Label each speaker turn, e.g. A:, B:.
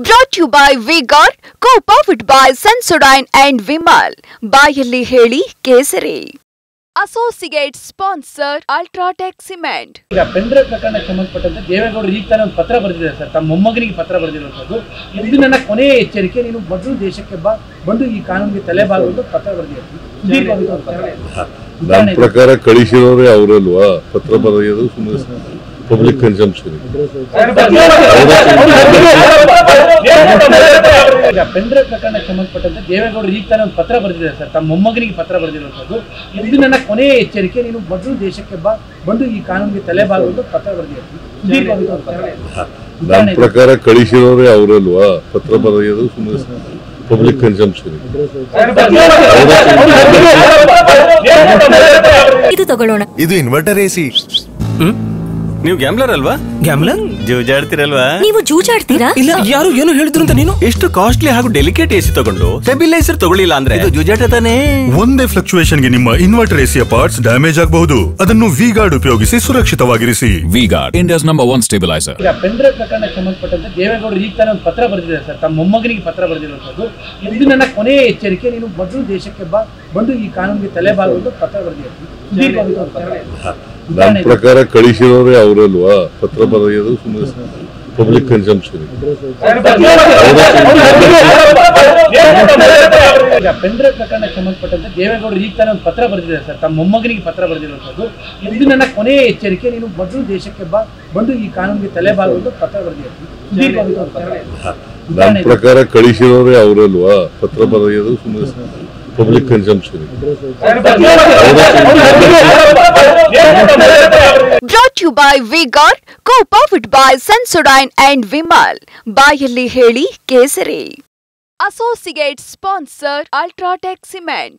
A: Brought to you by V-Guard, co-powered by Sensodyne and Vimal. ಬಾಯಲ್ಲಿ ಹೇಳಿ ಕೇಸರಿ. Associate sponsor Ultratech Cement.
B: ಈಗ pendrive ಪ್ರಕರಣಕ್ಕೆ ಸಂಬಂಧಪಟ್ಟಂತೆ ದೇವೇಗೌಡರು ಈಗ ತಾನೇ ಒಂದು ಪತ್ರ ಬರೆದಿದ್ದಾರೆ ಸರ್, ತಮ್ಮ ಮೊಮ್ಮಗನಿಗೆ ಪತ್ರ ಬರೆದಿರುವಂಥದ್ದು. ಇದು ನನ್ನ ಕೊನೆಯ ಎಚ್ಚರಿಕೆ, ನೀನು ಮೊದಲು ದೇಶಕ್ಕೆ ಬಂದು ಈ ಕಾನೂನಿಗೆ ತಲೆಬಾಗುವುದು ಪತ್ರ ಬರೆದಿದ್ದಾರೆ.
C: ನನ್ನ ಪ್ರಕಾರ ಕಳಿಸಿರೋರೇ ಅವರಲ್ವಾ ಪತ್ರ ಬರೆಯೋದು, ಸುಮ್ಮನೆ ಪಬ್ಲಿಕ್ ಕನ್ಸಂಪ್ಷನ್.
B: ಈಗ ಪೆಂಡ್ರೈವ್ ಪ್ರಕರಣಕ್ಕೆ ಸಂಬಂಧಪಟ್ಟಂತೆ ದೇವೇಗೌಡರು ಈಗ ತಾನೇ ಒಂದು ಪತ್ರ ಬರೆದಿದ್ದಾರೆ ಸರ್, ತಮ್ಮ ಮೊಮ್ಮಗನಿಗೆ ಪತ್ರ ಬರೆದಿರುವಂಥದ್ದು. ಇದು ನನ್ನ ಕೊನೆಯ ಎಚ್ಚರಿಕೆ, ನೀನು ಮೊದಲು ದೇಶಕ್ಕೆ ಬಂದು ಈ ಕಾನೂನಿಗೆ ತಲೆಬಾಗುವುದು ಪತ್ರ ಬರೆದಿದ್ದಾರೆ.
C: ನನ್ನ ಪ್ರಕಾರ ಕಳಿಸಿರೋರೇ ಅವರಲ್ವಾ ಪತ್ರ ಬರೆಯೋದು, ಸುಮ್ಮನೆ ಪಬ್ಲಿಕ್ ಕನ್ಸಂಪ್ಷನ್.
D: ಇದು ತಗೊಳ್ಳೋಣ.
E: ಇದು ಇನ್ವರ್ಟರ್ ಎಸಿ.
F: ನೀವು ಗ್ಯಾಮ್ಲರ್ ಅಲ್ವಾ? ಗ್ಯಾಮ್ಲರ್ ಜೂಜಾಡ್ತಿರಲ್ವಾ?
D: ನೀವು ಜೂಜಾಡ್ತೀರಾ?
F: ಇಲ್ಲ, ಯಾರು ಏನು ಹೇಳಿದ್ರು ಅಂತ ನೀನು ಎಷ್ಟು ಕಾಸ್ಟ್ಲಿ ಹಾಗೂ ಡೆಲಿಕೇಟ್ ಎಸಿ ತಗೊಂಡು ಸ್ಟೆಬಿಲೈಸರ್ ತಗೊಳ್ಳಿಲ್ಲ ಅಂದ್ರೆ ಇದು ಜೂಜಾಟ ತಾನೇ.
E: ಒಂದೇ ಫ್ಲಕ್ಚುಯೇಷನ್ ಗೆ ನಿಮ್ಮ ಇನ್ವರ್ಟರ್ ಎಸಿಯ ಪಾರ್ಟ್ಸ್ ಡ್ಯಾಮೇಜ್ ಆಗಬಹುದು. ಅದನ್ನು ವಿ-ಗಾರ್ಡ್ ಉಪಯೋಗಿಸಿ ಸುರಕ್ಷಿತವಾಗಿರಿಸಿ.
G: V-Guard, India's number 1 stabiliser.
B: ಈಗ ಪೆಂಡ್ರೈವ್ ಪ್ರಕರಣಕ್ಕೆ ಸಂಬಂಧಪಟ್ಟಂತೆ ದೇವೇಗೌಡರು ಈಗ ತಾನೇ ಒಂದು ಪತ್ರ ಬರೆದಿದ್ದಾರೆ ಸರ್, ತಮ್ಮ ಮೊಮ್ಮಗನಿಗೆ ಪತ್ರ ಬರೆದಿರುವಂಥದ್ದು. ಇದು ನನ್ನ ಕೊನೆಯ ಎಚ್ಚರಿಕೆ, ನೀನು ಮೊದಲು ದೇಶಕ್ಕೆ ಬಂದು ಈ ಕಾನೂನಿಗೆ ತಲೆಬಾಗುವುದು ಪತ್ರ ಬರೆದಿದ್ದಾರೆ.
C: ನನ್ನ ಪ್ರಕಾರ ಕಳಿಸಿರೋರೇ ಅವರಲ್ವಾ ಪತ್ರ ಬರೆಯೋದು, ಸುಮ್ಮನೆ ಪಬ್ಲಿಕ್ ಕನ್ಸಂಪ್ಷನ್.
B: ಈಗ ಪೆಂಡ್ರೈವ್ ಪ್ರಕರಣಕ್ಕೆ ಸಂಬಂಧಪಟ್ಟಂತೆ ದೇವೇಗೌಡರು ಈಗ ತಾನೇ ಒಂದು ಪತ್ರ ಬರೆದಿದ್ದಾರೆ ಸರ್, ತಮ್ಮ ಮೊಮ್ಮಗನಿಗೆ ಪತ್ರ ಬರೆದಿರುವಂಥದ್ದು. ಇದು ನನ್ನ ಕೊನೆಯ ಎಚ್ಚರಿಕೆ, ನೀನು ಮೊದಲು ದೇಶಕ್ಕೆ ಬಂದು ಈ ಕಾನೂನಿಗೆ ತಲೆಬಾಗುವುದು ಪತ್ರ ಬರೆದಿದ್ದಾರೆ.
C: ನನ್ನ ಪ್ರಕಾರ ಕಳಿಸಿರೋರೇ ಅವರಲ್ವಾ ಪತ್ರ ಬರೆಯೋದು, ಸುಮ್ಮನೆ public consumption.
A: Brought to you by V-Guard, co-powered by Sensodyne and Vimal. ಬಾಯಲ್ಲಿ ಹೇಳಿ ಕೇಸರಿ. Associate sponsor Ultratech Cement.